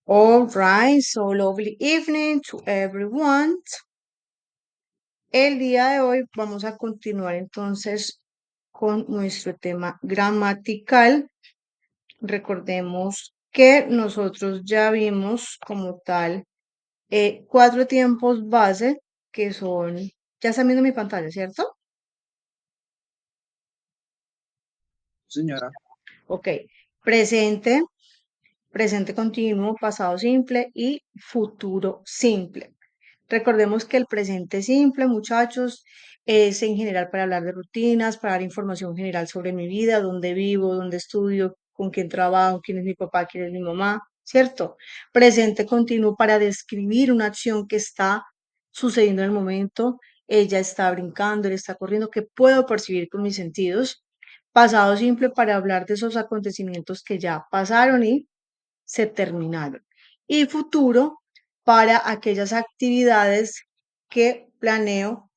All right, so lovely evening to everyone. El día de hoy vamos a continuar entonces con nuestro tema gramatical. Recordemos que nosotros ya vimos como tal cuatro tiempos base que son, ya están viendo mi pantalla, ¿cierto? Señora, Ok, presente, presente continuo, pasado simple y futuro simple. Recordemos que el presente simple, muchachos, es en general para hablar de rutinas, para dar información general sobre mi vida, dónde vivo, dónde estudio, con quién trabajo, quién es mi papá, quién es mi mamá, ¿cierto? Presente continuo para describir una acción que está sucediendo en el momento. Ella está brincando, él está corriendo, que puedo percibir con mis sentidos. Pasado simple para hablar de esos acontecimientos que ya pasaron y se terminaron. Y futuro para aquellas actividades que planeo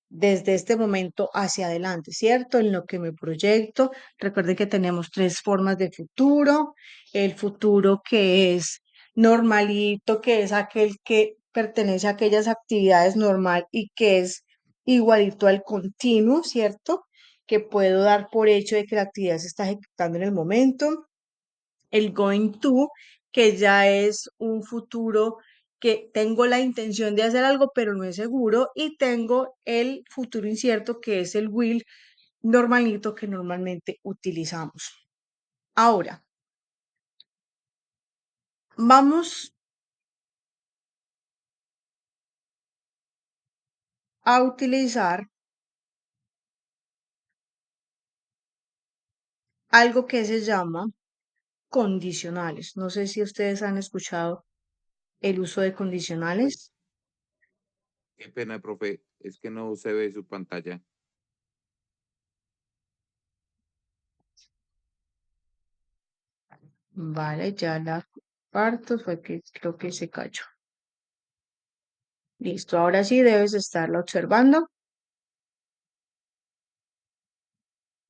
desde este momento hacia adelante, ¿cierto? En lo que me proyecto. Recuerden que tenemos tres formas de futuro. El futuro que es normalito, que es aquel que pertenece a aquellas actividades normal y que es igualito al continuo, ¿cierto? Que puedo dar por hecho de que la actividad se está ejecutando en el momento. El going to, que ya es un futuro que tengo la intención de hacer algo, pero no es seguro, y tengo el futuro incierto, que es el will normalito que normalmente utilizamos. Ahora, vamos a utilizar algo que se llama condicionales. No sé si ustedes han escuchado el uso de Ay, condicionales. qué pena, profe, es que no se ve su pantalla. Vale, ya la parto, fue que creo que se cayó. Listo, ahora sí debes estarla observando.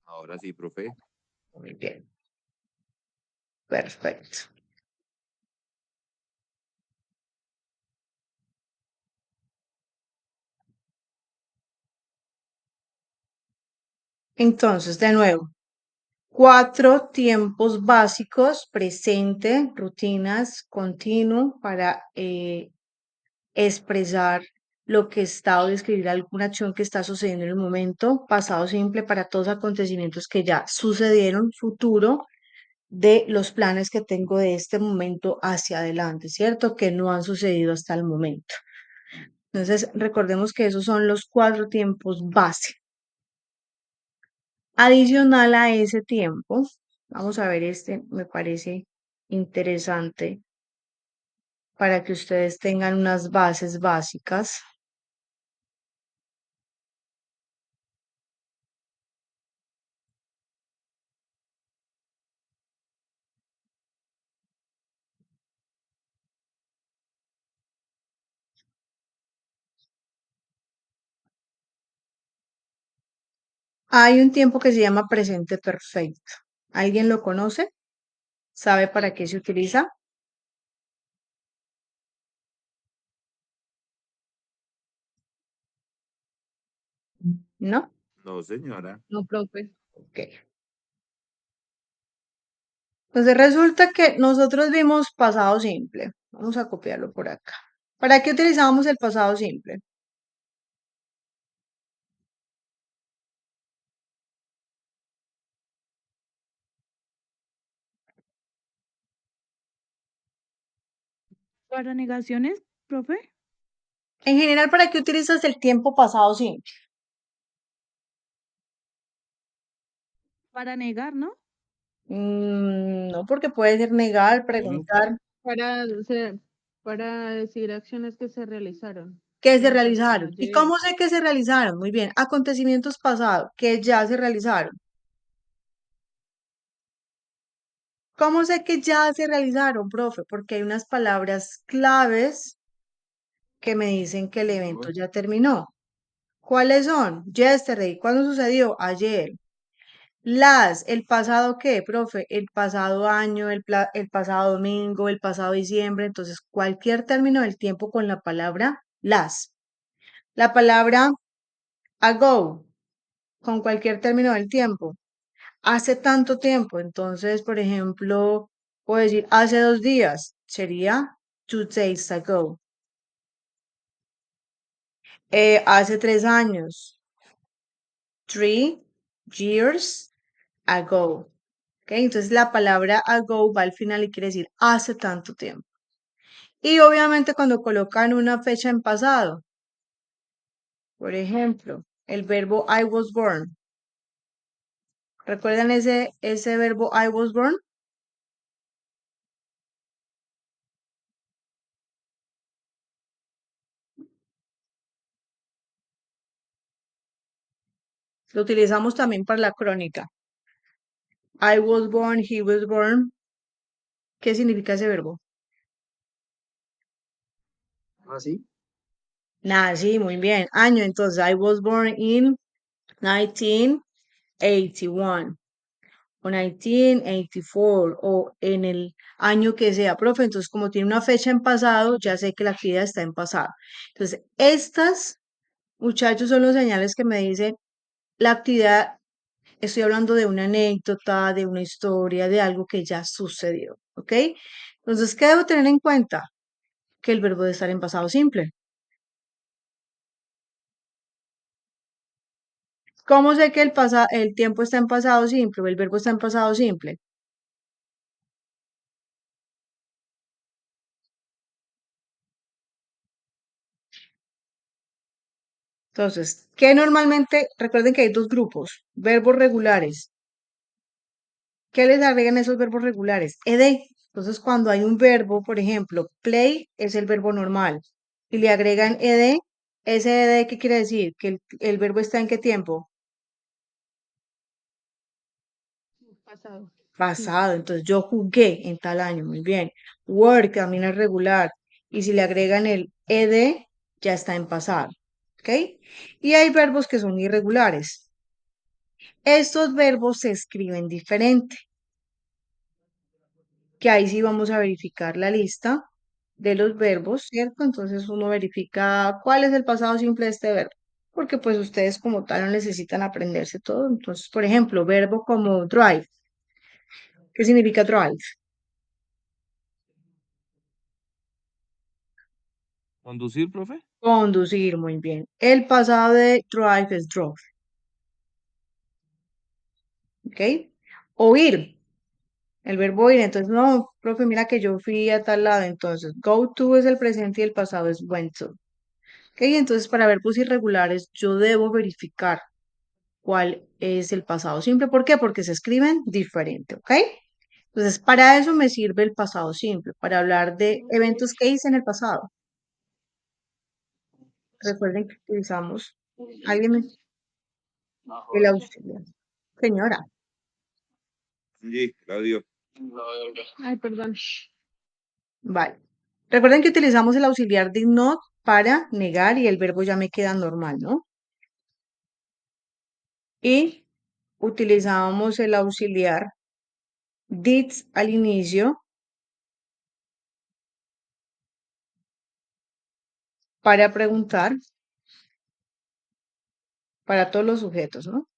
Ahora sí, profe. Muy bien, perfecto. Entonces, de nuevo, cuatro tiempos básicos: presente, rutinas, continuo para expresar lo que está o describir alguna acción que está sucediendo en el momento, pasado simple para todos acontecimientos que ya sucedieron, futuro de los planes que tengo de este momento hacia adelante, ¿cierto? Que no han sucedido hasta el momento. Entonces, recordemos que esos son los cuatro tiempos base. Adicional a ese tiempo, vamos a ver este, me parece interesante para que ustedes tengan unas bases básicas. Hay un tiempo que se llama presente perfecto. ¿Alguien lo conoce? ¿Sabe para qué se utiliza? ¿No? No, señora. No, profe. Ok. Entonces resulta que nosotros vimos pasado simple. Vamos a copiarlo por acá. ¿Para qué utilizábamos el pasado simple? ¿Para negaciones, profe? En general, ¿para qué utilizas el tiempo pasado simple? Para negar, ¿no? No, porque puede ser negar, No, preguntar, Para decir acciones que se realizaron, que que se me pasarán realizaron. ¿Y ayer. cómo sé que se realizaron? Muy bien, acontecimientos pasados, que ya se realizaron. ¿Cómo sé que ya se realizaron, profe? Porque hay unas palabras claves que me dicen que el evento no, ya terminó. ¿Cuáles son? Yesterday. ¿Cuándo sucedió? Ayer. ¿El pasado qué, profe? El pasado año, el pasado domingo, el pasado diciembre. Entonces, cualquier término del tiempo con la palabra las. La palabra ago, con cualquier término del tiempo. Hace tanto tiempo. Entonces, por ejemplo, puedo decir hace 2 días. Sería 2 days ago. Hace 3 años. 3 years ago. ¿Ok? Entonces la palabra ago va al final y quiere decir hace tanto tiempo. Y obviamente cuando colocan una fecha en pasado, por ejemplo, el verbo I was born. ¿Recuerdan ese verbo I was born? Lo utilizamos también para la crónica. I was born, he was born. ¿Qué significa ese verbo? ¿Así? Sí, muy bien. Año, entonces, I was born in 1981 o 1984 o en el año que sea, profe. Entonces, como tiene una fecha en pasado, ya sé que la actividad está en pasado. Entonces, estas, muchachos, son los señales que me dicen la actividad. Estoy hablando de una anécdota, de una historia, de algo que ya sucedió, ¿ok? Entonces, ¿qué debo tener en cuenta? Que el verbo debe estar en pasado simple. ¿Cómo sé que el tiempo está en pasado simple o el verbo está en pasado simple? Entonces, ¿qué normalmente? Recuerden que hay dos grupos, verbos regulares. ¿Qué les agregan esos verbos regulares? Ed. Entonces, cuando hay un verbo, por ejemplo, play es el verbo normal y le agregan ed, ese ed, ¿qué quiere decir? Que el verbo está en qué tiempo? Pasado. Pasado. Entonces, yo jugué en tal año, muy bien. Work también es regular y si le agregan el ed, ya está en pasado. ¿Ok? Y hay verbos que son irregulares. Estos verbos se escriben diferente, que ahí sí vamos a verificar la lista de los verbos, ¿cierto? Entonces uno verifica cuál es el pasado simple de este verbo, porque pues ustedes como tal no necesitan aprenderse todo. Entonces, por ejemplo, verbo como drive. ¿Qué significa drive? ¿Conducir, profe? Conducir, muy bien. El pasado de drive es drove, ¿ok? Oír, el verbo ir. Entonces, no, profe, mira que yo fui a tal lado. Entonces, go to es el presente y el pasado es went to. ¿Ok? Entonces, para verbos irregulares, yo debo verificar cuál es el pasado simple. ¿Por qué? Porque se escriben diferente, ¿ok? Entonces, para eso me sirve el pasado simple, para hablar de eventos que hice en el pasado. Recuerden que utilizamos el auxiliar. Señora, Sí, Claudio. Ay, perdón. vale. Recuerden que utilizamos el auxiliar did not para negar y el verbo ya me queda normal, ¿no? Y utilizábamos el auxiliar did al inicio para preguntar para todos los sujetos, ¿no?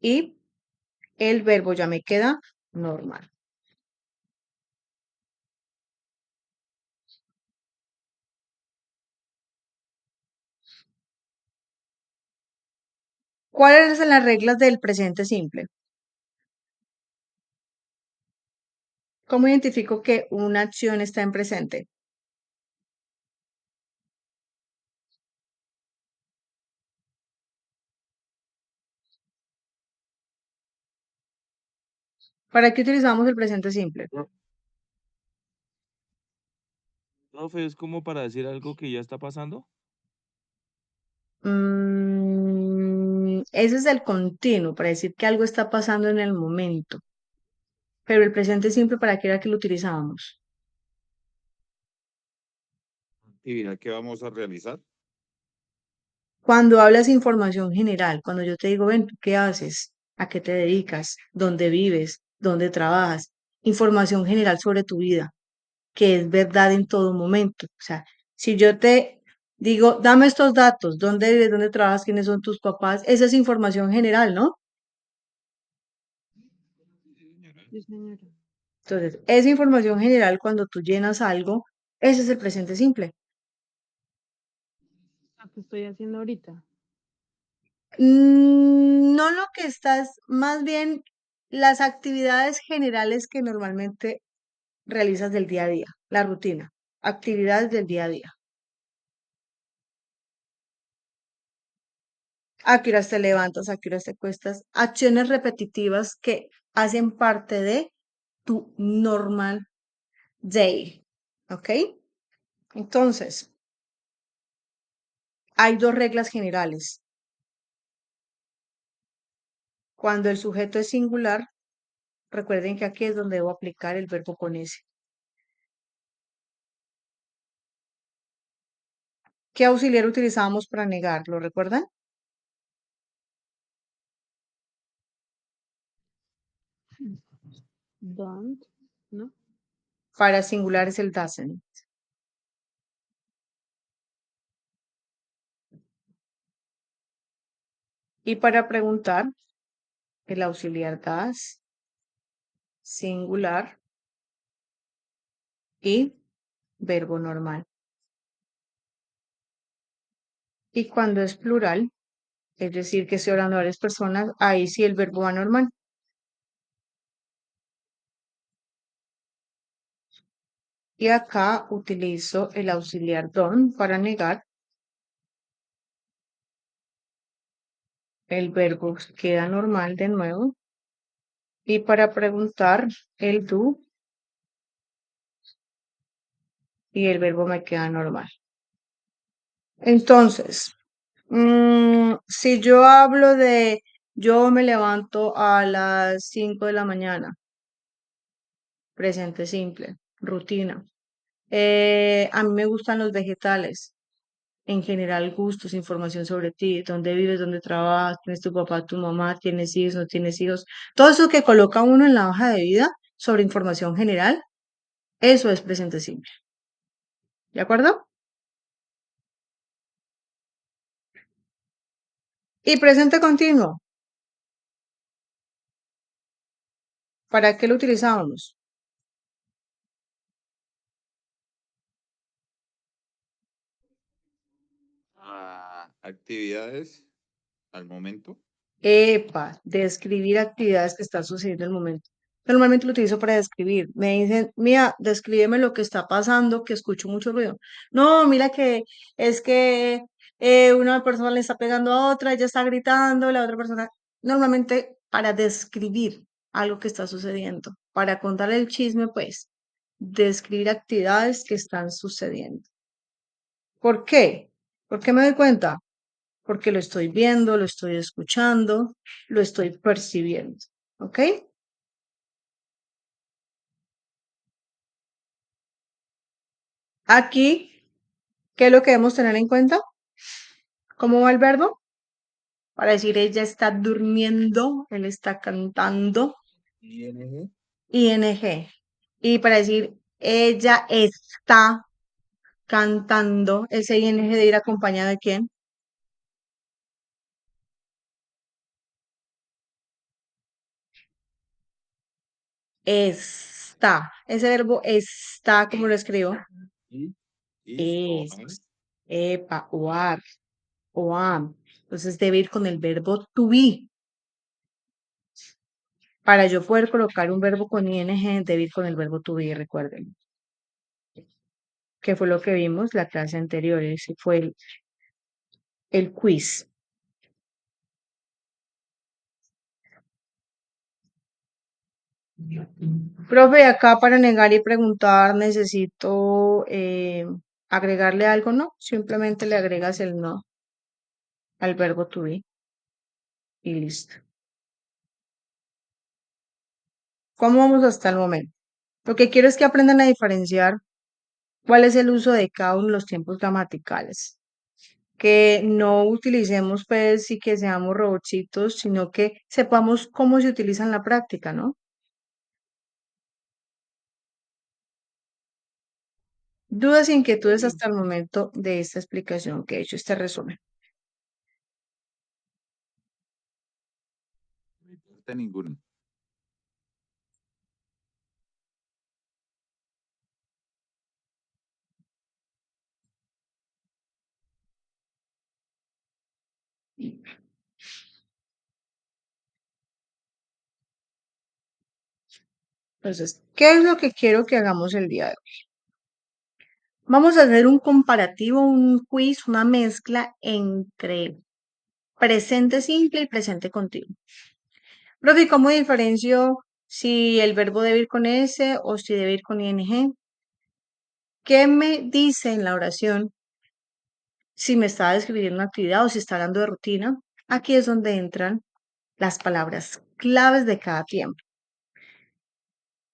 Y el verbo ya me queda normal. ¿Cuáles son las reglas del presente simple? ¿Cómo identifico que una acción está en presente? ¿Para qué utilizamos el presente simple? Profe, ¿es como para decir algo que ya está pasando? Ese es el continuo, para decir que algo está pasando en el momento. Pero el presente simple, ¿para qué era que lo utilizábamos? Actividad que vamos a realizar. Cuando hablas información general, cuando yo te digo, ven, ¿tú qué haces? a qué te dedicas, dónde vives, dónde trabajas, información general sobre tu vida, que es verdad en todo momento. O sea, si yo te digo, dame estos datos, dónde vives, dónde trabajas, quiénes son tus papás, esa es información general, ¿no? Sí, señora. Entonces, esa información general, cuando tú llenas algo, ese es el presente simple. Lo que estoy haciendo ahorita. No lo que estás, más bien las actividades generales que normalmente realizas del día a día, la rutina, actividades del día a día. A qué horas te levantas, a qué horas te cuestas, acciones repetitivas que hacen parte de tu normal day, ¿ok? Entonces, hay dos reglas generales. Cuando el sujeto es singular, recuerden que aquí es donde debo aplicar el verbo con ese. ¿Qué auxiliar utilizábamos para negar? ¿Lo recuerdan? Don't, ¿no? Para singular es el doesn't. Y para preguntar, el auxiliar does, singular y verbo normal. Y cuando es plural, es decir, que estoy hablando de varias personas, ahí sí el verbo va normal. Y acá utilizo el auxiliar don para negar. El verbo queda normal de nuevo. Y para preguntar, el do y el verbo me queda normal. Entonces, si yo hablo de yo me levanto a las 5 de la mañana, presente simple, rutina. A mí me gustan los vegetales. En general, gustos, información sobre ti, dónde vives, dónde trabajas, quién es tu papá, tu mamá, tienes hijos, no tienes hijos. Todo eso que coloca uno en la hoja de vida sobre información general, eso es presente simple. ¿De acuerdo? Y presente continuo. ¿Para qué lo utilizábamos? Actividades al momento. Epa, describir actividades que están sucediendo en el momento. Normalmente lo utilizo para describir. Me dicen, mira, descríbeme lo que está pasando, que escucho mucho ruido. No, mira que es que una persona le está pegando a otra, ella está gritando, la otra persona. Normalmente para describir algo que está sucediendo, para contar el chisme, pues, describir actividades que están sucediendo. ¿Por qué? ¿Por qué me doy cuenta? Porque lo estoy viendo, lo estoy escuchando, lo estoy percibiendo. ¿Ok? Aquí, ¿qué es lo que debemos tener en cuenta? ¿Cómo va el verbo? Para decir ella está durmiendo, él está cantando, ING. ing. Y para decir ella está cantando, ese ing de ir acompañado de quién? Está. Ese verbo está, ¿cómo lo escribo? Y o Es. am. Epa, o am. Entonces debe ir con el verbo to be. Para yo poder colocar un verbo con ing, debe ir con el verbo to be, recuerden. Que fue lo que vimos la clase anterior, ese fue el quiz. Profe, acá para negar y preguntar necesito agregarle algo, ¿no? Simplemente le agregas el no al verbo to be y listo. ¿Cómo vamos hasta el momento? Lo que quiero es que aprendan a diferenciar cuál es el uso de cada uno de los tiempos gramaticales. que no utilicemos pues y que seamos robotcitos, sino que sepamos cómo se utiliza en la práctica, ¿no? Dudas e inquietudes hasta el momento de esta explicación que he hecho, este resumen. No importa ninguno. Entonces, ¿qué es lo que quiero que hagamos el día de hoy? Vamos a hacer un comparativo, un quiz, una mezcla entre presente simple y presente continuo. Profe, ¿y ¿cómo diferencio si el verbo debe ir con S o si debe ir con ing? ¿Qué me dice en la oración si me está describiendo una actividad o si está hablando de rutina? Aquí es donde entran las palabras claves de cada tiempo.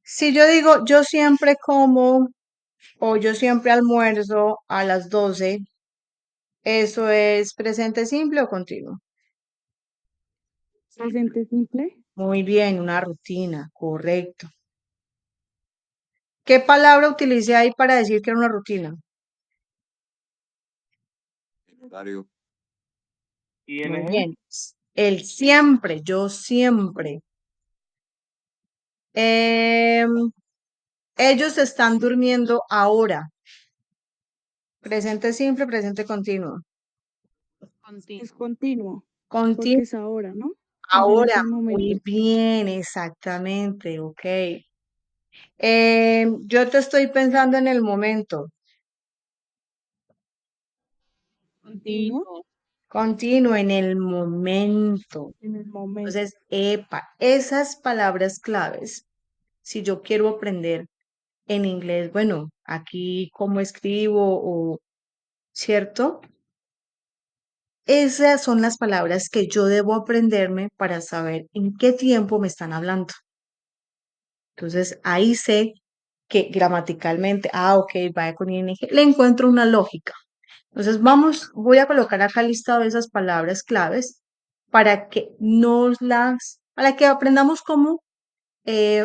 Si yo digo yo siempre como o yo siempre almuerzo a las 12, ¿eso es presente simple o continuo? Presente simple. Muy bien, una rutina, correcto. ¿Qué palabra utilicé ahí para decir que era una rutina? El horario. Muy ING. bien. El siempre, yo siempre. Em, ellos están durmiendo ahora. Presente simple, presente continuo. Es Continuo. continuo. Continuo Porque es ahora, ¿no? Es en ahora. este momento. Muy bien, exactamente, ok. Yo te estoy pensando en el momento. Continuo. Continuo. Continuo, en el momento. En el momento. Entonces, epa, esas palabras claves, si yo quiero aprender en inglés, bueno, aquí cómo escribo o, ¿cierto? Esas son las palabras que yo debo aprenderme para saber en qué tiempo me están hablando. Entonces, ahí sé que gramaticalmente, ok, vaya con ing, le encuentro una lógica. Entonces, voy a colocar acá listado esas palabras claves para que aprendamos cómo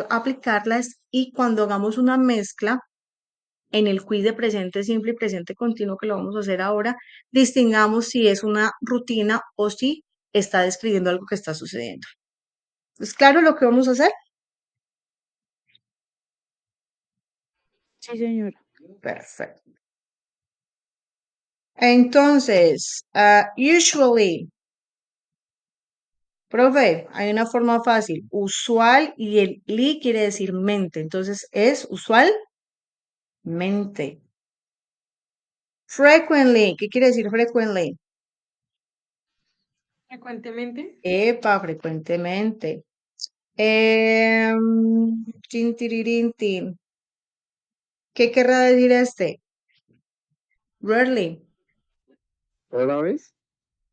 aplicarlas y cuando hagamos una mezcla en el quiz de presente simple y presente continuo que lo vamos a hacer ahora, distingamos si es una rutina o si está describiendo algo que está sucediendo. ¿Es claro lo que vamos a hacer? Sí, señora. Perfecto. Entonces, usually, profe, hay una forma fácil. Usual y el li quiere decir mente. Entonces, es usualmente. Frequently, ¿qué quiere decir frequently? Frecuentemente. Epa, frecuentemente. Tin, tirirín, tin. ¿Qué querrá decir este? Rarely. ¿Otra vez?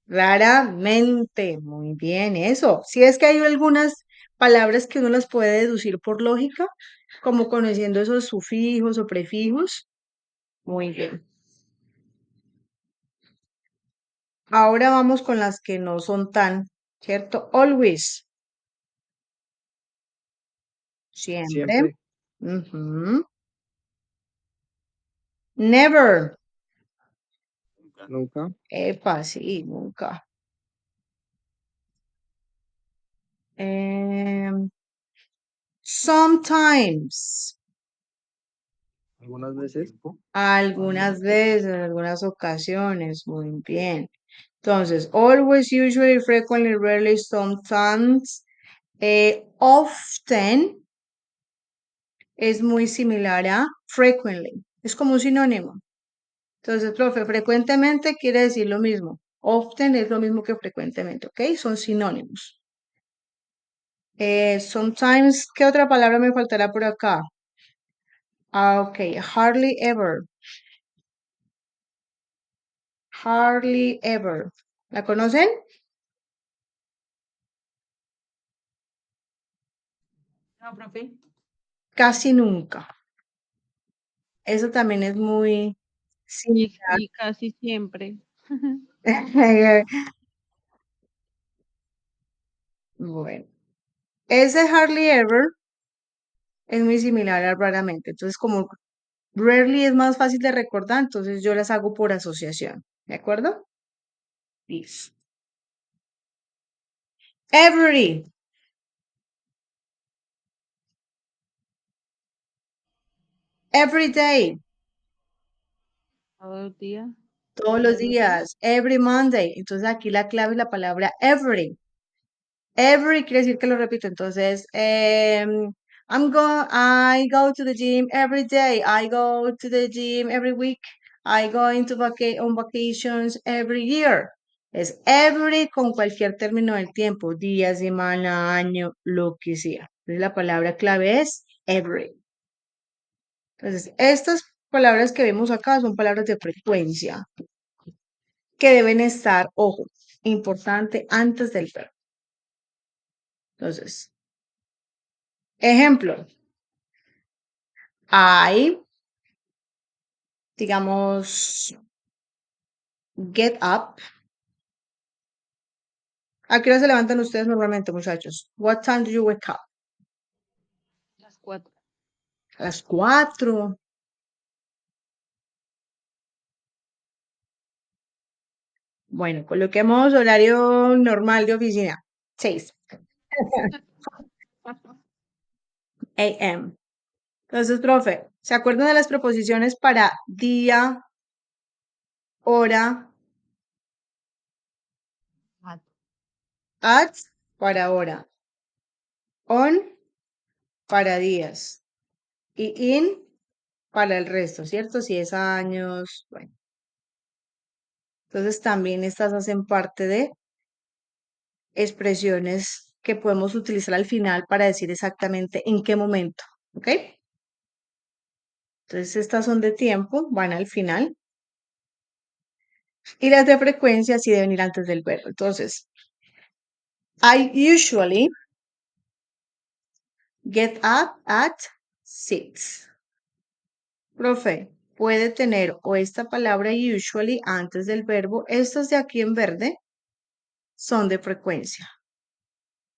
Raramente. Muy bien, eso. Si es que hay algunas palabras que uno las puede deducir por lógica, como conociendo esos sufijos o prefijos. Muy bien. Ahora vamos con las que no son tan, ¿cierto? Always. Siempre. Siempre. Ujú. Never. Nunca. Nunca. Epa, sí, nunca. Em, sometimes. Algunas veces. Tiempo. Algunas veces, en algunas ocasiones. Muy bien. Entonces, always, usually, frequently, rarely, sometimes. Often es muy similar a frequently. Es como un sinónimo. Entonces, profe, frecuentemente quiere decir lo mismo. Often es lo mismo que frecuentemente, ¿ok? Son sinónimos. Sometimes, ¿qué otra palabra me faltará por acá? Ok, hardly ever. Hardly ever. ¿La conocen? No, profe. Casi nunca. Eso también es muy similar. Y casi siempre. Bueno, ese hardly ever es muy similar al raramente. Entonces, como rarely es más fácil de recordar, entonces yo las hago por asociación. ¿De acuerdo? Listo. Every. Every day. Todos los días. Todos los días. Every Monday. Entonces aquí la clave es la palabra every. Every quiere decir que lo repito. Entonces, I go to the gym every day. I go to the gym every week. I go on vacations every year. Es every con cualquier término del tiempo, día, semana, año, lo que sea. Entonces la palabra clave es every. Entonces, estas palabras que vemos acá son palabras de frecuencia que deben estar, ojo, importante antes del verbo. Entonces, ejemplo, I, digamos, get up. ¿A qué hora se levantan ustedes normalmente, muchachos? What time do you wake up? Las 4. A las 4. Bueno, coloquemos horario normal de oficina. 6 a.m. Entonces, profe, ¿se acuerdan de las preposiciones para día, hora, at para hora, on para días y in para el resto, ¿cierto? Si es años, bueno. Entonces también estas hacen parte de expresiones que podemos utilizar al final para decir exactamente en qué momento, ¿ok? Entonces estas son de tiempo, van al final. Y las de frecuencia sí deben ir antes del verbo. Entonces, I usually get up at 6. Profe, puede tener o esta palabra usually antes del verbo. Estas de aquí en verde son de frecuencia.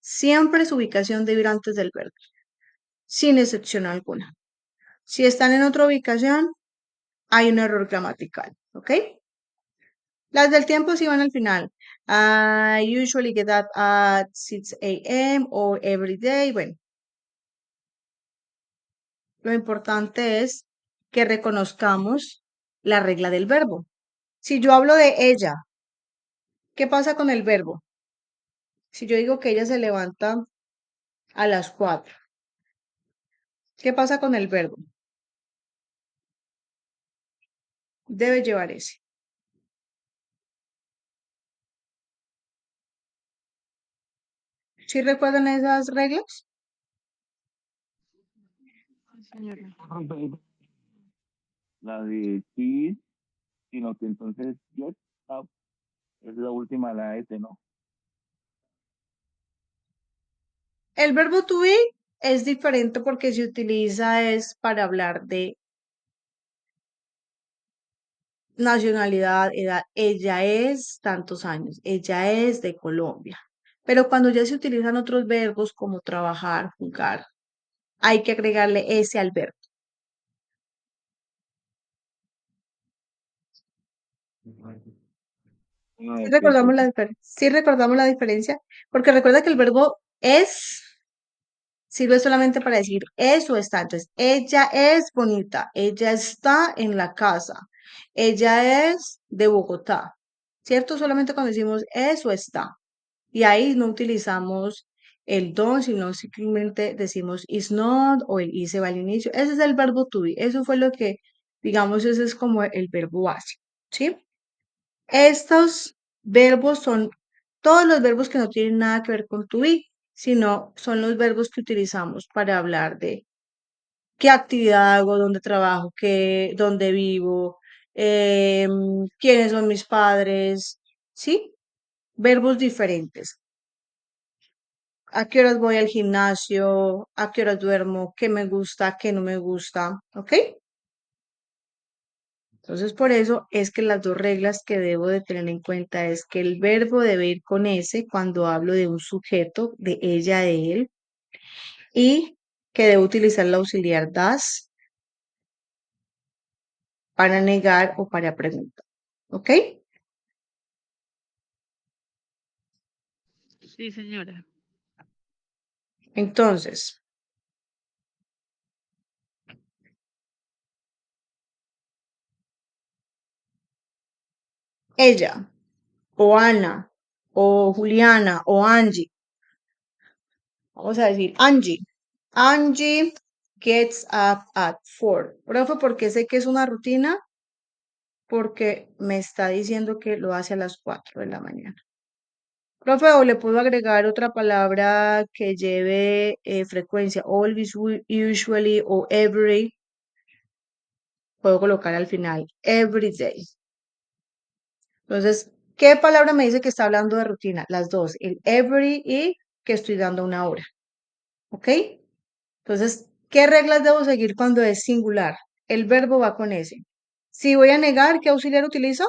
Siempre su ubicación debe ir antes del verbo, sin excepción alguna. Si están en otra ubicación, hay un error gramatical, ¿ok? Las del tiempo sí van al final. I usually get up at 6 a.m. or every day. Bueno, lo importante es que reconozcamos la regla del verbo. Si yo hablo de ella, ¿qué pasa con el verbo? Si yo digo que ella se levanta a las 4, ¿qué pasa con el verbo? Debe llevar ese. ¿Sí recuerdan esas reglas? Sí, señora. La de sí, sino que entonces get up es la última, la S, ¿no? El verbo to be es diferente porque se utiliza es para hablar de nacionalidad, edad. Ella es tantos años, ella es de Colombia. Pero cuando ya se utilizan otros verbos como trabajar, jugar, hay que agregarle ese al verbo. Ah, ¿Sí ok, recordamos profe. la sí recordamos la diferencia? Porque recuerda que el verbo es sirve solamente para decir eso está. Entonces, ella es bonita, ella está en la casa, ella es de Bogotá, ¿cierto? Solamente cuando decimos eso está. Y ahí no utilizamos el don, sino simplemente decimos is not o el is se va al inicio. Ese es el verbo to be. Eso fue lo que, digamos, ese es como el verbo básico, ¿sí? Estos verbos son todos los verbos que no tienen nada que ver con to be, sino son los verbos que utilizamos para hablar de qué actividad hago, dónde trabajo, dónde vivo, quiénes son mis padres, ¿sí? Verbos diferentes. ¿A qué horas voy al gimnasio? ¿A qué horas duermo? ¿Qué me gusta? ¿Qué no me gusta? ¿Ok? Entonces, por eso es que las dos reglas que debo de tener en cuenta es que el verbo debe ir con S cuando hablo de un sujeto, de ella, de él, y que debo utilizar el auxiliar das para negar o para preguntar. ¿Ok? Sí, señora. Entonces, ella, o Ana, o Juliana, o Angie. Vamos a decir Angie. Angie gets up at 4. Profe, ¿por qué sé que es una rutina? Porque me está diciendo que lo hace a las 4 de la mañana. Profe, o le puedo agregar otra palabra que lleve frecuencia, always, usually o every. Puedo colocar al final, every day. Entonces, ¿qué palabra me dice que está hablando de rutina? Las dos, el every y que estoy dando una hora. ¿Ok? Entonces, ¿qué reglas debo seguir cuando es singular? El verbo va con ese. Si voy a negar, ¿qué auxiliar utilizo?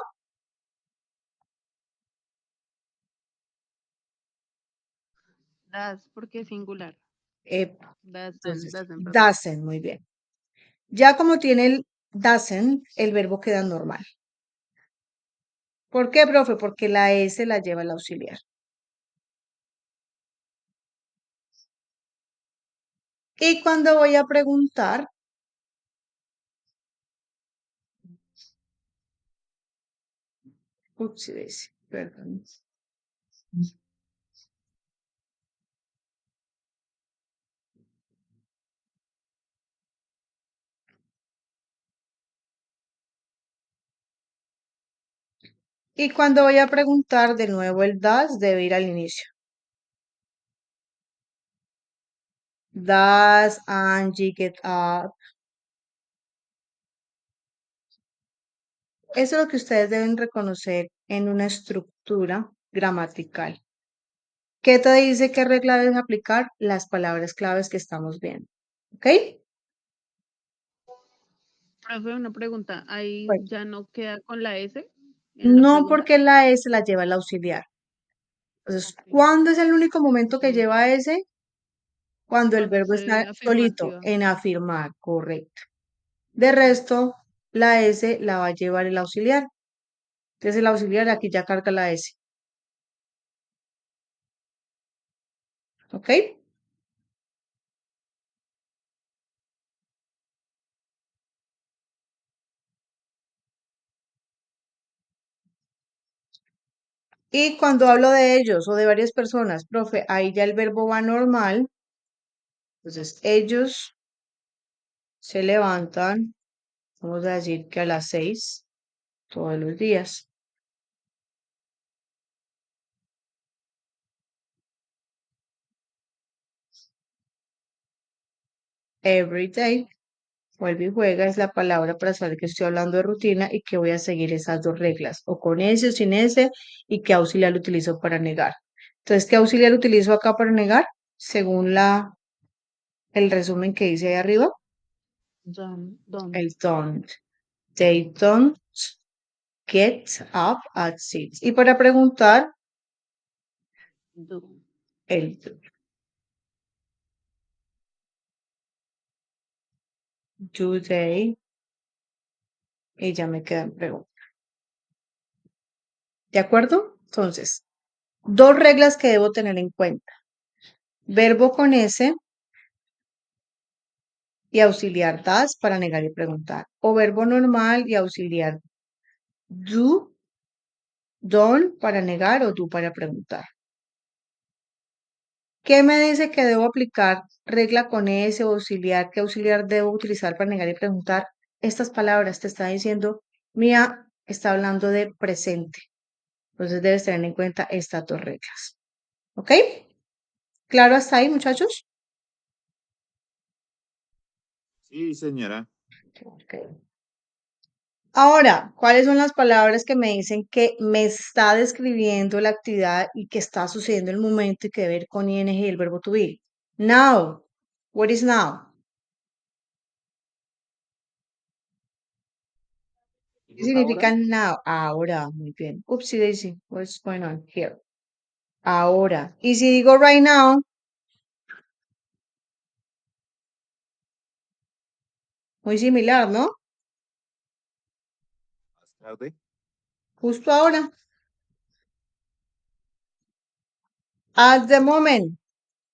Das, porque es singular. Eh, Dasen, entonces, dasen, perdón. doesn't, muy bien. Ya como tiene el doesn't, el verbo queda normal. ¿Por qué, profe? Porque la S la lleva el auxiliar. Y cuando voy a preguntar, ups, perdón. Y cuando voy a preguntar, de nuevo el does debe ir al inicio. Does Angie get up? Eso es lo que ustedes deben reconocer en una estructura gramatical. ¿Qué te dice qué regla debes aplicar? Las palabras claves que estamos viendo. ¿Ok? Profe, una pregunta. Ahí Bueno, ya no queda con la S en la no pregunta. porque la S la lleva el auxiliar. Entonces, Ok. ¿cuándo es el único momento que Sí. lleva S? Cuando el Cuando verbo esté está solito afirmativa. en afirmar, correcto. De resto, la S la va a llevar el auxiliar. Entonces, el auxiliar aquí ya carga la S. ¿Ok? Y cuando hablo de ellos o de varias personas, profe, ahí ya el verbo va normal. Entonces, ellos se levantan, vamos a decir que a las 6 todos los días. Every day. Vuelve y juega es la palabra para saber que estoy hablando de rutina y que voy a seguir esas dos reglas, o con ese o sin ese, y qué auxiliar utilizo para negar. Entonces, ¿qué auxiliar utilizo acá para negar? Según el resumen que dice ahí arriba, Don't. el don't. They don't get up at 6. Y para preguntar, Do. el do. Do they, y ya me quedan preguntas. ¿De acuerdo? Entonces, dos reglas que debo tener en cuenta. Verbo con S y auxiliar das para negar y preguntar. O verbo normal y auxiliar do, don't para negar o do para preguntar. ¿Qué me dice que debo aplicar regla con S o auxiliar? ¿Qué auxiliar debo utilizar para negar y preguntar? Estas palabras te está diciendo, Mía está hablando de presente. Entonces debes tener en cuenta estas dos reglas. ¿Ok? ¿Claro hasta ahí, muchachos? Sí, señora. Ok. Ahora, ¿cuáles son las palabras que me dicen que me está describiendo la actividad y que está sucediendo en el momento y que debe ver con ing y el verbo to be? Now. What is now? ¿Qué significa now? Ahora, muy bien. Oopsie daisy, what's going on here? Ahora. Y si digo right now, muy similar, ¿no? Más tarde. Justo ahora. At the moment.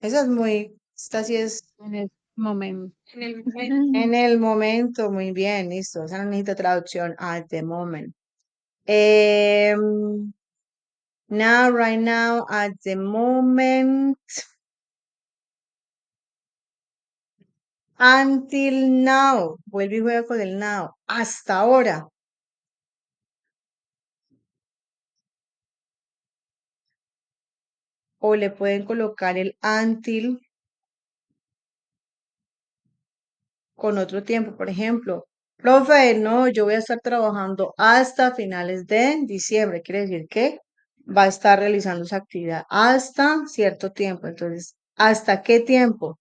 Esa es muy, esta sí es En el momento. En el momento. en el momento, muy bien, listo. Esa no necesita traducción. At the moment. Now, right now, at the moment. Until now. Vuelve y juega con el now. Hasta ahora. O le pueden colocar el until con otro tiempo. Por ejemplo, profe, no, yo voy a estar trabajando hasta finales de diciembre. Quiere decir que va a estar realizando esa actividad hasta cierto tiempo. Entonces, ¿hasta qué tiempo?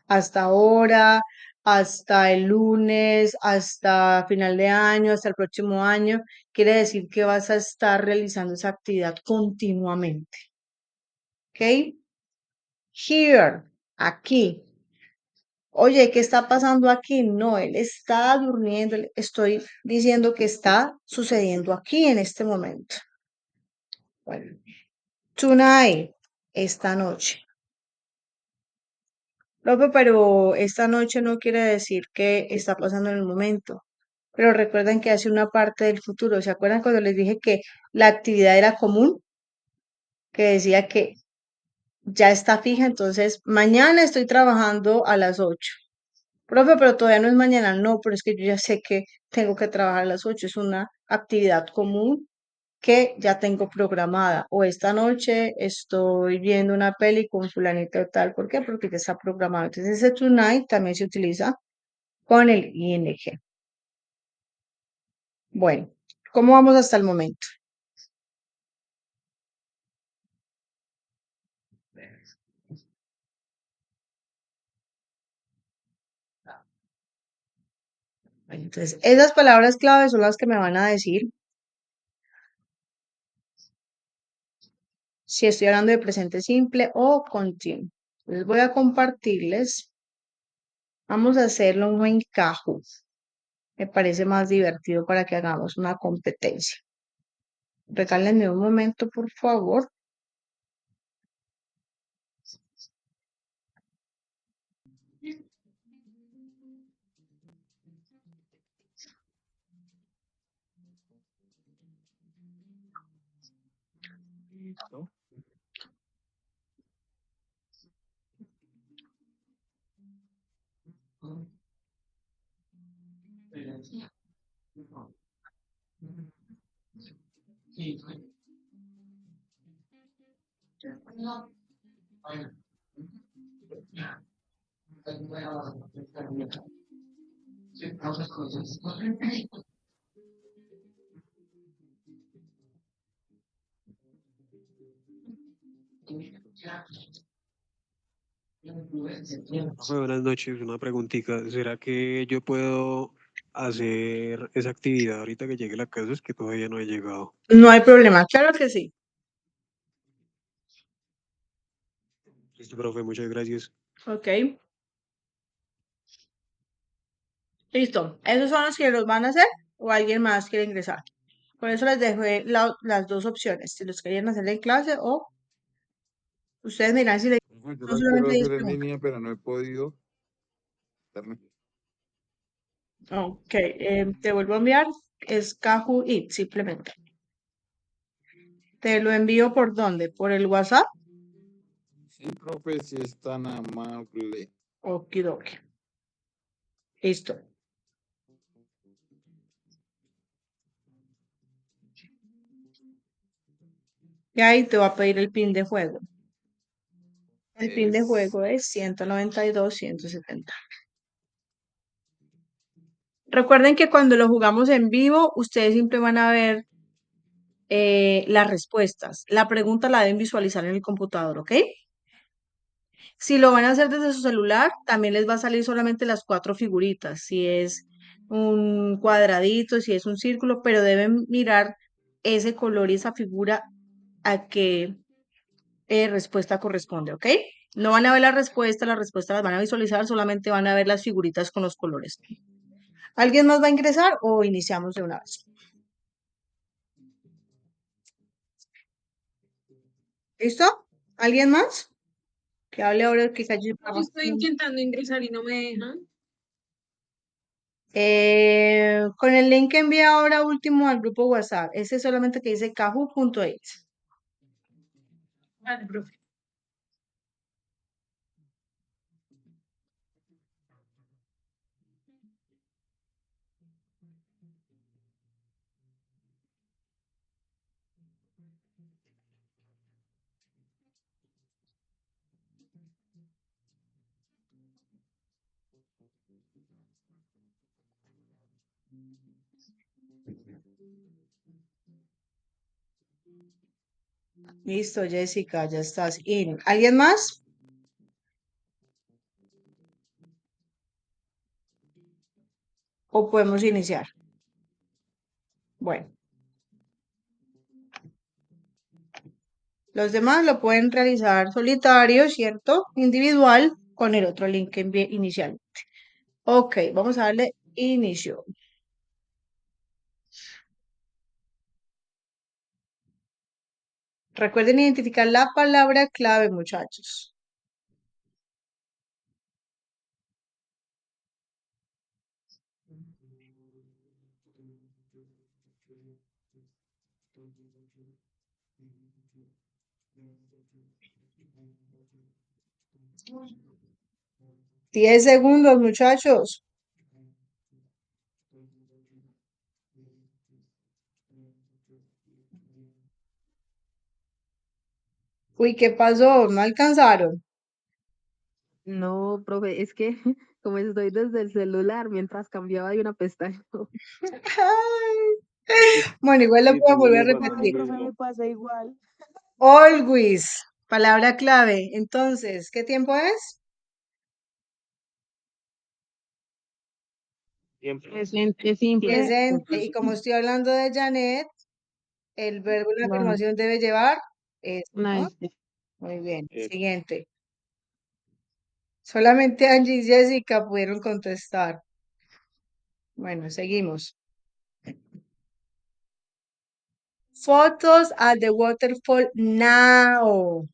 Hasta ahora, hasta el lunes, hasta final de año, hasta el próximo año. Quiere decir que vas a estar realizando esa actividad continuamente. ¿Ok? Here, aquí. Oye, ¿qué está pasando aquí? No, él está durmiendo. Estoy diciendo que está sucediendo aquí en este momento. Bueno, tonight, esta noche. Profe, pero esta noche no quiere decir que está pasando en el momento. Pero recuerden que hace una parte del futuro. ¿Se acuerdan cuando les dije que la actividad era común? Que decía que ya está fija. Entonces, mañana estoy trabajando a las 8. Profe, pero todavía no es mañana. No, pero es que yo ya sé que tengo que trabajar a las 8. Es una actividad común que ya tengo programada. O esta noche estoy viendo una peli con fulanito y tal. ¿Por qué? Porque ya está programado. Entonces, ese tonight también se utiliza con el ing. Bueno, ¿cómo vamos hasta el momento? Entonces, esas palabras claves son las que me van a decir si estoy hablando de presente simple o continuo. Les voy a compartirles. Vamos a hacerlo en Kahoot. Me parece más divertido para que hagamos una competencia. Regálenme un momento, por favor. Listo. Profe, buenas noches, una preguntita. ¿Será que yo puedo hacer esa actividad ahorita que llegue a la casa? Es que todavía no he llegado. No hay problema, claro que sí. Listo, profe, muchas gracias. Ok. Listo. ¿Esos son los que los van a hacer o alguien más quiere ingresar? Por eso les dejé las dos opciones, si los querían hacer en clase o ustedes miran si les Profe, yo son las quiero solamente 10 hacer en preguntas. línea, pero no he podido. Ok, te vuelvo a enviar. Es Kahoot It, simplemente. Te lo envío por dónde? ¿Por el WhatsApp? Sí, profe, si es tan amable. Okidoki. Listo. Y ahí te va a pedir el pin de juego. El pin de juego es 192-170. Recuerden que cuando lo jugamos en vivo, ustedes siempre van a ver las respuestas. La pregunta la deben visualizar en el computador, ¿ok? Si lo van a hacer desde su celular, también les va a salir solamente las 4 figuritas. Si es un cuadradito, si es un círculo, pero deben mirar ese color y esa figura a qué respuesta corresponde, ¿ok? No van a ver la respuesta las van a visualizar, solamente van a ver las figuritas con los colores. ¿Alguien más va a ingresar o iniciamos de una vez? ¿Listo? ¿Alguien más? Que hable ahora, que calle. Yo estoy intentando ingresar y no me dejan. Con el link que envié ahora último al grupo WhatsApp, ese solamente que dice kahoot.it. Vale, profe. Listo, Jessica, ya estás in. ¿Alguien más? ¿O podemos iniciar? Bueno, los demás lo pueden realizar solitario, ¿cierto? Individual, con el otro link que envié inicialmente. Ok, vamos a darle inicio. Recuerden identificar la palabra clave, muchachos. Diez segundos, muchachos. Uy, ¿qué pasó? ¿No alcanzaron? No, profe, es que como estoy desde el celular mientras cambiaba de una pestaña. Bueno, igual lo Sí, puedo tengo volver a mi razón repetir. de eso. pasa igual. Always, palabra clave. Entonces, ¿qué tiempo es? Siempre. Presente simple. Presente. Y como estoy hablando de Janet, el verbo en la No, afirmación debe llevar eso, una ¿no? S. Muy bien. Eh, Siguiente. Solamente Angie y Jessica pudieron contestar. Bueno, seguimos. Photos at the waterfall now.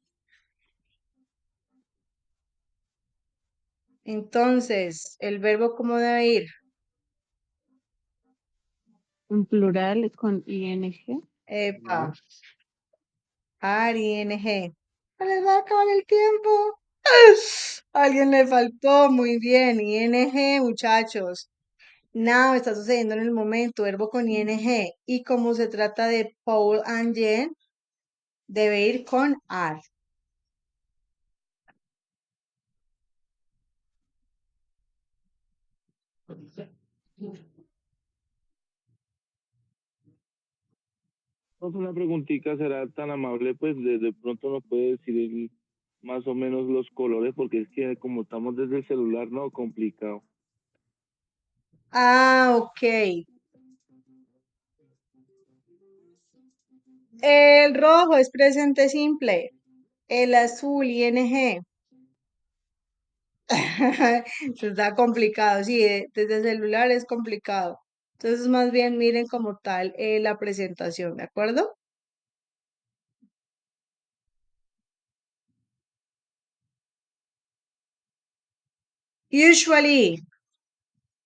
Entonces, ¿el verbo cómo debe ir? En plural es con ing. Epa, no. ING. ¡Se les va a acabar el tiempo! A alguien le faltó, muy bien. ING, muchachos. Now está sucediendo en el momento, verbo con ING. Y como se trata de Paul and Jen, debe ir con are. Profe, una preguntita, ¿será tan amable? Pues de pronto nos puede decir más o menos los colores, porque es que como estamos desde el celular, no, complicado. Ah, ok. El rojo es presente simple. El azul, ING. Eso está complicado, sí, desde el celular es complicado. Entonces, más bien miren como tal la presentación, ¿de acuerdo? Usually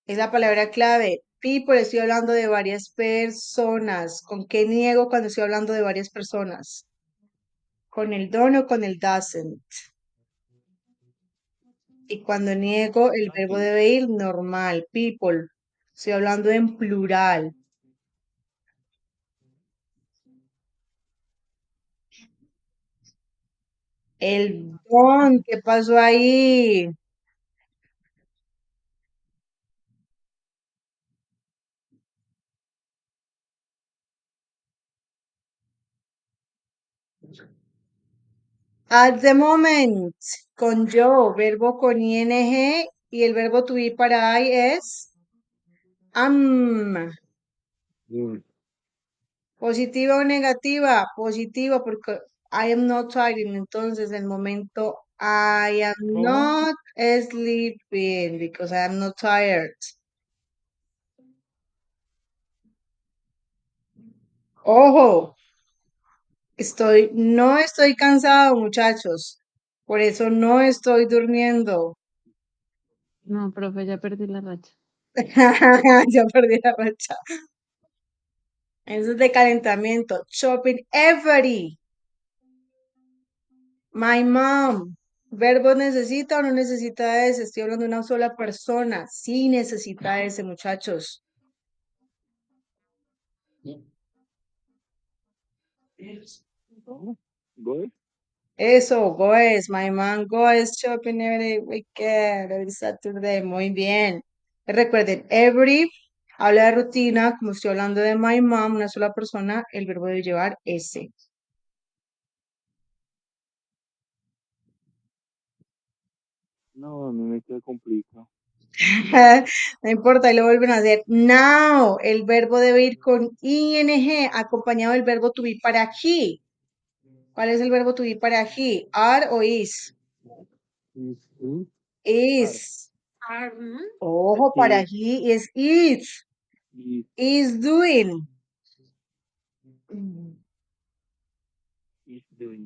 es la palabra clave. People, estoy hablando de varias personas. ¿Con qué niego cuando estoy hablando de varias personas? ¿Con el don't o con el doesn't? Y cuando niego, el verbo Aquí. debe ir normal. People. Estoy hablando en plural. El don, ¿qué pasó ahí? At the moment, con yo, verbo con ing y el verbo to be para I es Am. Mm. ¿Positiva o negativa? Positiva porque I am not tired. Entonces, el momento I am not sleeping because I am not tired. Ojo, no estoy cansado, muchachos. Por eso no estoy durmiendo. No, profe, ya perdí la racha. Ya perdí la racha. Eso es de calentamiento. Shopping every. My mom. ¿Verbo necesita o no necesita ese? Estoy hablando de una sola persona. Sí necesita ese, muchachos. Go. Eso, goes. My mom goes shopping every weekend, every Saturday. Muy bien. Recuerden, every habla de rutina. Como estoy hablando de my mom, una sola persona, el verbo debe llevar ese. No, a mí me queda complicado. No importa, y lo vuelven a hacer. Now, el verbo debe ir con ing acompañado del verbo to be para he. ¿Cuál es el verbo to be para he? Are o is? Is. ¿no? Ojo, para he es is. Y Is doing.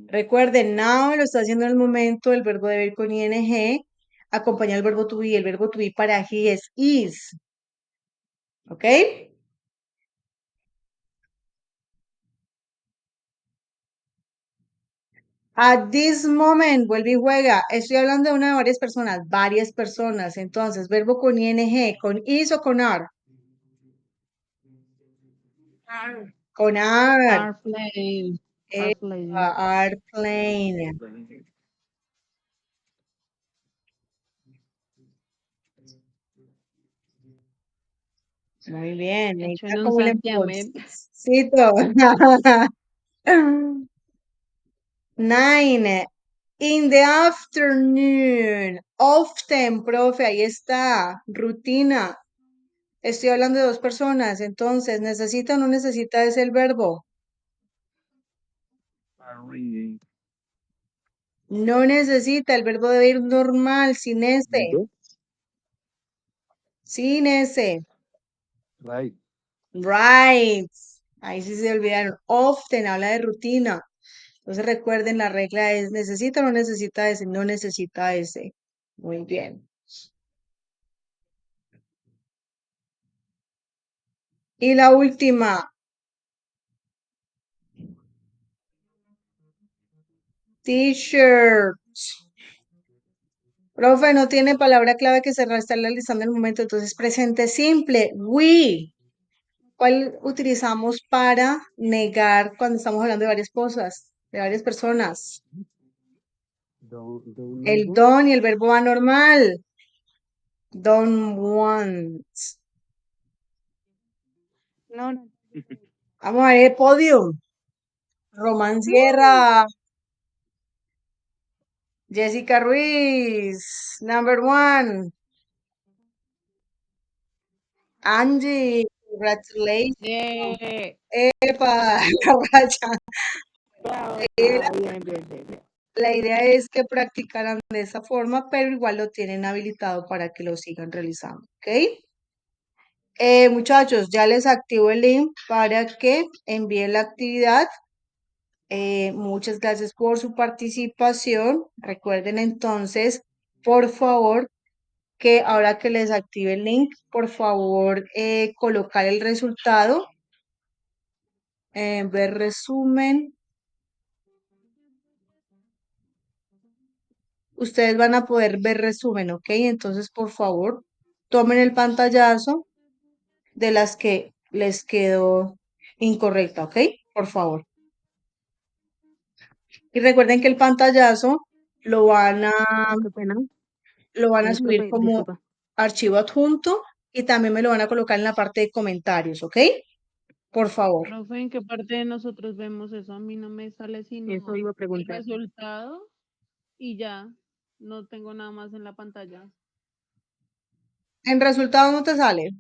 Recuerden, now lo está haciendo en el momento, el verbo debe ir con ing, acompañado del verbo to be. El verbo to be para he es is. ¿Ok? At this moment, vuelve y juega. Estoy hablando de una de varias personas, varias personas. Entonces, verbo con ing, con is o con are. Are. Con are. Are playing. Are playing. Are playing. Muy bien. Hecho Necesita en un como el santiamén. empujoncito. 9. In the afternoon. Often, profe, ahí está. Rutina. Estoy hablando de dos personas, entonces, ¿necesita o no necesita ese el verbo? reading. No necesita, el verbo debe ir normal, sin ese. Sin ese. Right. Right. Ahí sí se olvidaron. Often habla de rutina. Entonces recuerden, la regla es, ¿necesita o no necesita ese? No necesita ese. Muy bien. Y la última. T-shirt. Profe, no tiene palabra clave que se está realizando en el momento, entonces presente simple. We. ¿Cuál utilizamos para negar cuando estamos hablando de varias cosas, de varias personas? El don y el verbo va normal. Don't want. No. Vamos a ver, podium. Román Sierra. Jessica Ruiz. Number 1. Angie. Congratulations. Yeah. Epa, la racha. Bravo, bravo, bien, bien. La idea es que practicaran de esa forma, pero igual lo tienen habilitado para que lo sigan realizando, ¿ok? Muchachos, ya les activo el link para que envíen la actividad. Muchas gracias por su participación. Recuerden entonces, por favor, que ahora que les active el link, por favor, colocar el resultado, ver resumen. Ustedes van a poder ver resumen, ¿ok? Entonces, por favor, tomen el pantallazo de las que les quedó incorrecta, ¿ok? Por favor. Y recuerden que el pantallazo lo van a, Qué pena. subir Profe, como disculpa. archivo adjunto y también me lo van a colocar en la parte de comentarios, ¿ok? Por favor. Profe, ¿en qué parte de nosotros vemos eso? A mí no me sale sino Eso iba a el preguntar. resultado y ya. No tengo nada más en la pantalla. En resultado no te sale.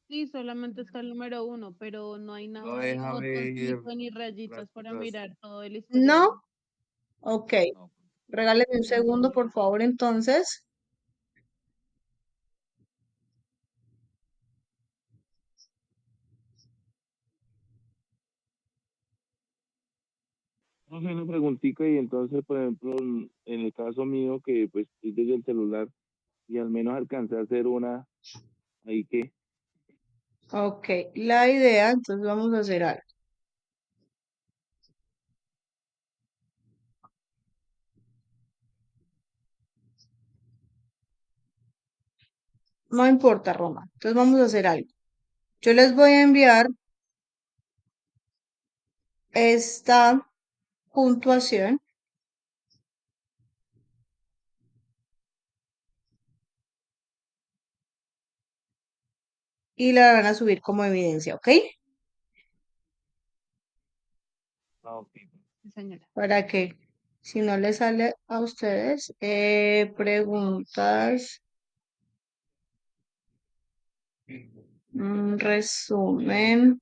Sí, solamente está el número 1, pero no hay No nada de deja ver botoncito ni rayitas las para cosas. mirar todo el ¿No? historial. Ok. No. Regáleme un segundo, por favor, entonces. No sé, una preguntita y entonces, por ejemplo, en el caso mío que pues estoy desde el celular y al menos alcancé a hacer una ahí que Ok. La idea, entonces vamos a hacer algo. No importa, Roma. Entonces vamos a hacer algo. Yo les voy a enviar esta puntuación y la van a subir como evidencia, ¿ok? ok. Sí, señora. Para que, si no les sale a ustedes, preguntas, resumen.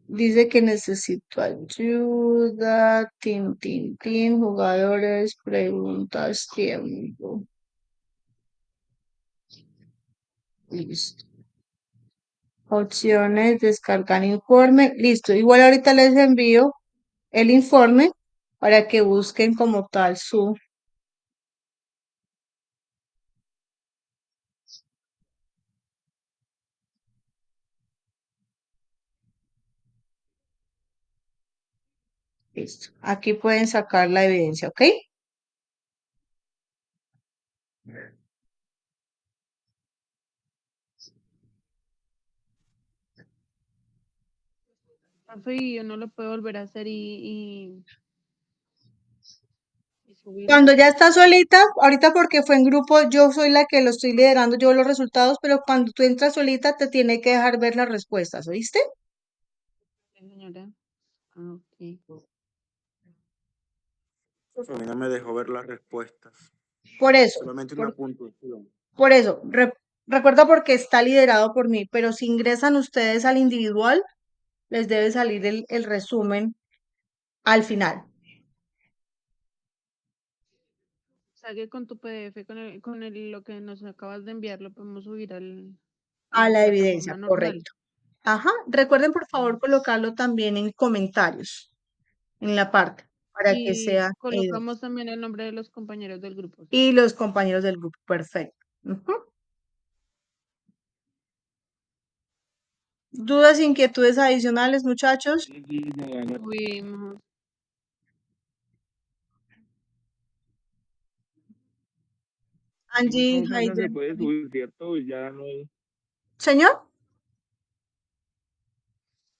Dice que necesito ayuda, tin, jugadores, preguntas, tiempo. Listo. Opciones, descargar informe. Listo. Igual ahorita les envío el informe para que busquen como tal su. Listo. Aquí pueden sacar la evidencia, ¿ok? Profe, y uno lo puede volver a hacer y subirlo. Cuando ya está solita, ahorita porque fue en grupo, yo soy la que lo estoy liderando, yo los resultados, pero cuando tú entras solita te tiene que dejar ver las respuestas, ¿oíste? Sí, señora. Ah, ok. Profe, a mí no me dejó ver las respuestas, Por eso, solamente una por, puntuación. por eso, recuerda porque está liderado por mí, pero si ingresan ustedes al individual, les debe salir el resumen al final, O sea que con tu PDF, lo que nos acabas de enviar, lo podemos subir a a la la evidencia, plataforma normal. correcto. Ajá, recuerden por favor colocarlo también en comentarios, en la parte, para que Y sea evidente. colocamos también el nombre de los compañeros del grupo, ¿sí? Y los compañeros del grupo, perfecto. Ujú. ¿Dudas, inquietudes adicionales, muchachos? Sí, sí, ya. Subimos. Angie, Esa ya se Haider. puede subir, ¿cierto? Ya no hay, Señor,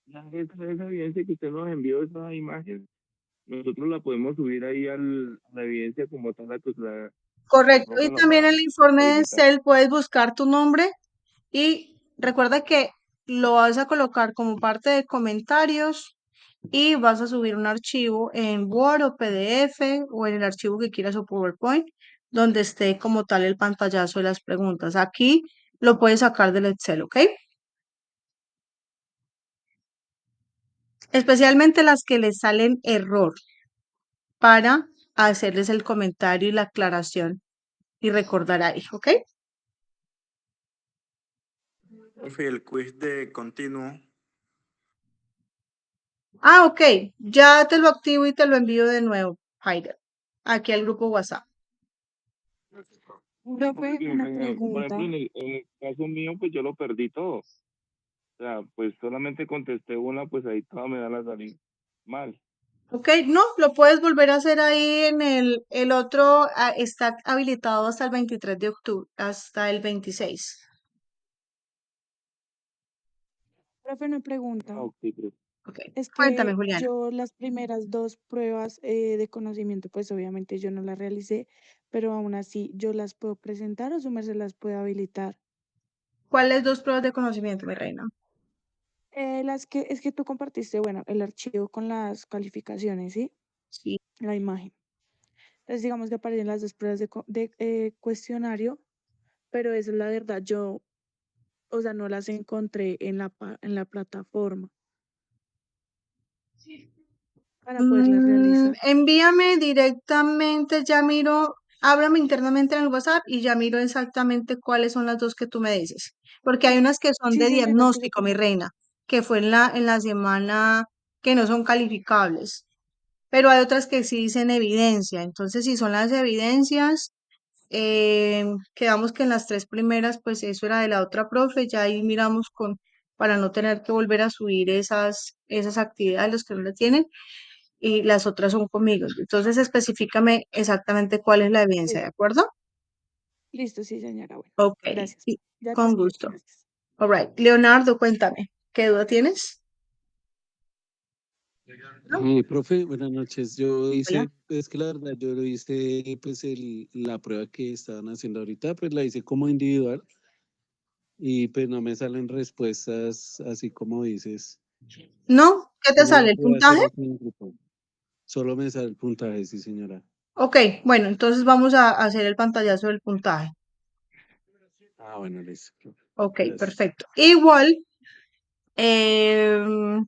ya esa evidencia que usted nos envió, esa imagen, nosotros la podemos subir ahí a la evidencia como tal, pues el correcto. Y profe nos también va a el informe de habilitar. Excel puedes buscar tu nombre y recuerda que lo vas a colocar como parte de comentarios y vas a subir un archivo en Word o PDF o en el archivo que quieras o PowerPoint donde esté como tal el pantallazo de las preguntas. Aquí lo puedes sacar del Excel, ¿ok? Especialmente las que les salen error para hacerles el comentario y la aclaración y recordar ahí, ¿ok? Profe, el quiz de continuo, Ah, ok. Ya te lo activo y te lo envío de nuevo, Haider, aquí al grupo WhatsApp. Porque, Profe, una por ejemplo, pregunta. en el caso mío, pues yo lo perdí todo. O sea, pues solamente contesté una, pues ahí toda me da la salida mal. Ok, no, lo puedes volver a hacer ahí en el otro, está habilitado hasta el 23 de octubre, hasta el 26. Profe, una pregunta. Ah, ok, pero Ok, Es cuéntame, que Juliana. yo las primeras dos pruebas de conocimiento, pues obviamente yo no las realicé, pero aún así yo las puedo presentar o su merced las puede habilitar. ¿Cuáles dos pruebas de conocimiento, mi reina? Las que es que tú compartiste, bueno, el archivo con las calificaciones, ¿sí? Sí. La imagen. Entonces digamos que aparecen las dos pruebas de cuestionario, pero esa es la verdad, yo, o sea, no las encontré en la plataforma para poderlas realizar. Envíame directamente, ya miro, háblame internamente en el WhatsApp y ya miro exactamente cuáles son las dos que tú me dices. Porque hay unas que son Sí, de señora, sí le diagnóstico, mi comparto. reina, que fue en la semana que no son calificables. Pero hay otras que sí dicen evidencia. Entonces, si son las evidencias, quedamos que en las tres primeras, pues eso era de la otra profe, ya ahí miramos para no tener que volver a subir esas actividades, los que no la tienen, y las otras son conmigo. Entonces, específicame exactamente cuál es la evidencia, ¿de Listo, acuerdo? listo, sí, señora. Bueno, Ok, gracias. y Ya te con escribo, gusto. gracias. All right. Leonardo, cuéntame, ¿qué duda tienes? ¿No? Profe, buenas noches. Yo Hola. hice, es que la verdad, yo lo hice, pues la prueba que estaban haciendo ahorita, pues la hice como individual y pues no me salen respuestas así como dices. ¿No? ¿Qué te ¿Cómo sale? lo ¿El puedo hacer puntaje? así en grupo? Solo me sale el puntaje, sí, señora. Ok, bueno, entonces vamos a hacer el pantallazo del puntaje. Ah, bueno, listo, profe. Ok, Gracias. perfecto. Igual, em,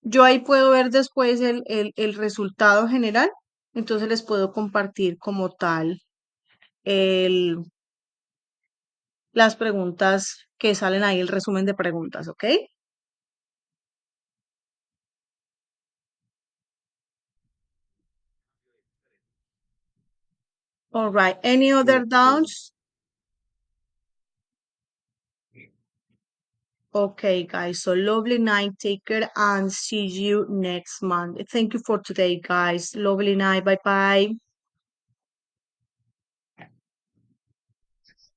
yo ahí puedo ver después el resultado general, entonces les puedo compartir como tal el, las preguntas que salen ahí, el resumen de preguntas, ¿ok? All right. Any other doubts? Okay, guys. So lovely night. Take care and see you next month. Thank you for today, guys. Lovely night. Bye bye.